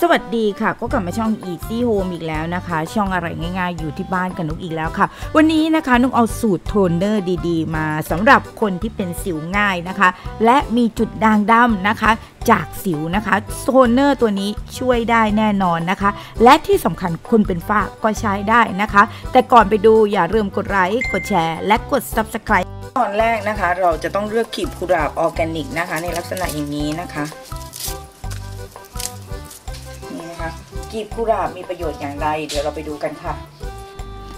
สวัสดีค่ะก็กลับมาช่อง Easy Home อีกแล้วนะคะช่องอะไรง่ายๆอยู่ที่บ้านกับนุกอีกแล้วค่ะวันนี้นะคะนุกเอาสูตรโทนเนอร์ดีๆมาสำหรับคนที่เป็นสิวง่ายนะคะและมีจุดด่างดำนะคะจากสิวนะคะโทนเนอร์ตัวนี้ช่วยได้แน่นอนนะคะและที่สำคัญคนเป็นฝ้าก็ใช้ได้นะคะแต่ก่อนไปดูอย่าลืมกดไลค์กดแชร์และกด Subscribe ตอนแรกนะคะเราจะต้องเลือกกลีบกุหลาบออร์แกนิกนะคะในลักษณะอย่างนี้นะคะกลีบกุหลาบมีประโยชน์อย่างไรเดี๋ยวเราไปดูกันค่ะ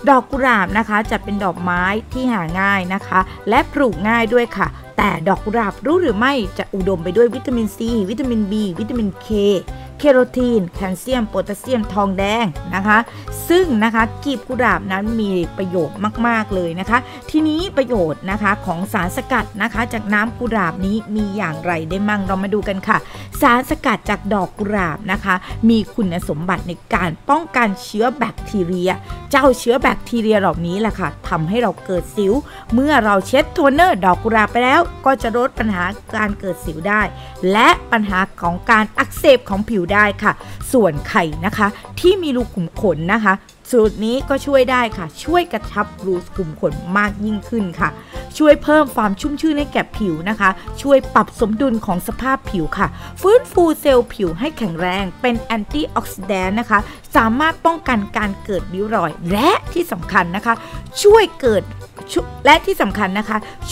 ดอกกุหลาบนะคะจะเป็นดอกไม้ที่หาง่ายนะคะและปลูกง่ายด้วยค่ะแต่ดอกกุหลาบรู้หรือไม่จะอุดมไปด้วยวิตามินซีวิตามิน B วิตามิน K เคโรทีนแคลเซียมโพแทสเซียมทองแดงนะคะซึ่งนะคะกลีบกุหลาบนั้นมีประโยชน์มากๆเลยนะคะทีนี้ประโยชน์นะคะของสารสกัดนะคะจากน้ำกุหลาบนี้มีอย่างไรได้มั่งเรามาดูกันค่ะสารสกัดจากดอกกุหลาบนะคะมีคุณสมบัติในการป้องกันเชื้อแบคทีเรียเจ้าเชื้อแบคทีเรียเหล่านี้แหละค่ะทำให้เราเกิดสิวเมื่อเราเช็ดโทนเนอร์ดอกกุหลาบไปแล้วก็จะลดปัญหาการเกิดสิวได้และปัญหาของการอักเสบของผิวได้ค่ะส่วนไข่นะคะที่มีรูขุมขนนะคะสูตรนี้ก็ช่วยได้ค่ะช่วยกระชับรูขุมขนมากยิ่งขึ้นค่ะช่วยเพิ่มความชุ่มชื่นให้แก่ผิวนะคะช่วยปรับสมดุลของสภาพผิวค่ะฟื้นฟูเซลล์ผิวให้แข็งแรงเป็นแอนตี้ออกซิแดนต์นะคะสามารถป้องกันการเกิดริ้วรอยและที่สำคัญนะคะช่วย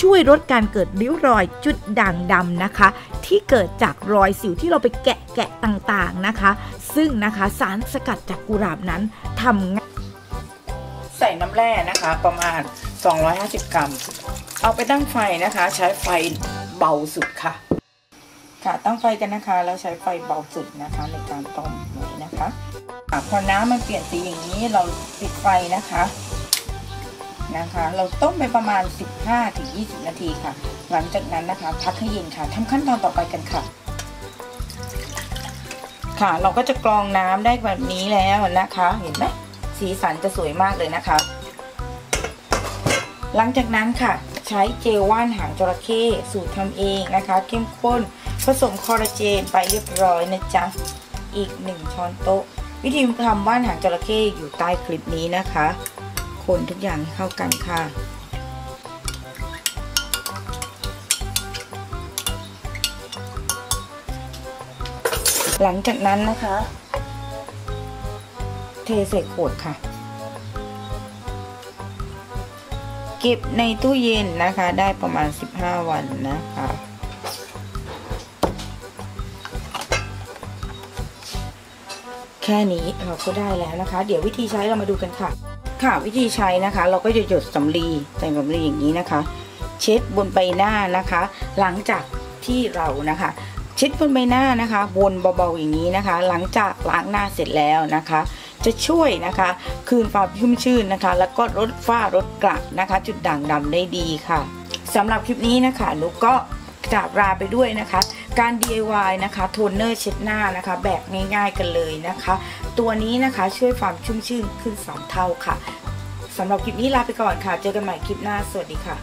ช่วยลดการเกิดริ้วรอยจุดด่างดำนะคะที่เกิดจากรอยสิวที่เราไปแกะต่างๆนะคะซึ่งนะคะสารสกัดจากกุหลาบนั้นทำใส่น้ำแร่นะคะประมาณ250 กรัมเอาไปตั้งไฟนะคะใช้ไฟเบาสุดค่ะตั้งไฟกันนะคะแล้วใช้ไฟเบาสุดนะคะในการต้มนี้นะคะพอน้ำมันเปลี่ยนสีอย่างนี้เราปิดไฟนะคะเราต้มไปประมาณ 15-20 นาทีค่ะหลังจากนั้นนะคะพักให้เย็นค่ะทำขั้นตอนต่อไปกันค่ะเราก็จะกรองน้ำได้แบบนี้แล้วนะคะเห็นไหมสีสันจะสวยมากเลยนะคะหลังจากนั้นค่ะใช้เจลว่านหางจระเข้สูตรทำเองนะคะเข้มข้นผสมคอลลาเจนไปเรียบร้อยนะจ๊ะอีก1 ช้อนโต๊ะวิธีทำว่านหางจระเข้อยู่ใต้คลิปนี้นะคะคนทุกอย่างให้เข้ากันค่ะหลังจากนั้นนะคะเทใส่ขวดค่ะเก็บในตู้เย็นนะคะได้ประมาณ15 วันนะคะแค่นี้เราก็ได้แล้วนะคะเดี๋ยววิธีใช้เรามาดูกันค่ะวิธีใช้นะคะเราก็จะหยดสำลีใส่สำลีอย่างนี้นะคะเช็ดบนใบหน้านะคะหลังจากที่เรานะคะเช็ดบนใบหน้านะคะวนเบาๆอย่างนี้นะคะหลังจากล้างหน้าเสร็จแล้วนะคะจะช่วยนะคะคืนความชุ่มชื่นนะคะแล้วก็ลดฝ้าลดกระนะคะจุดด่างดำได้ดีค่ะสำหรับคลิปนี้นะคะนุกก็จากลาไปด้วยนะคะการ DIY นะคะโทนเนอร์เช็ดหน้านะคะแบบง่ายๆกันเลยนะคะตัวนี้นะคะช่วยความชุ่มชื่นขึ้น2 เท่าค่ะสำหรับคลิปนี้ลาไปก่อนค่ะเจอกันใหม่คลิปหน้าสวัสดีค่ะ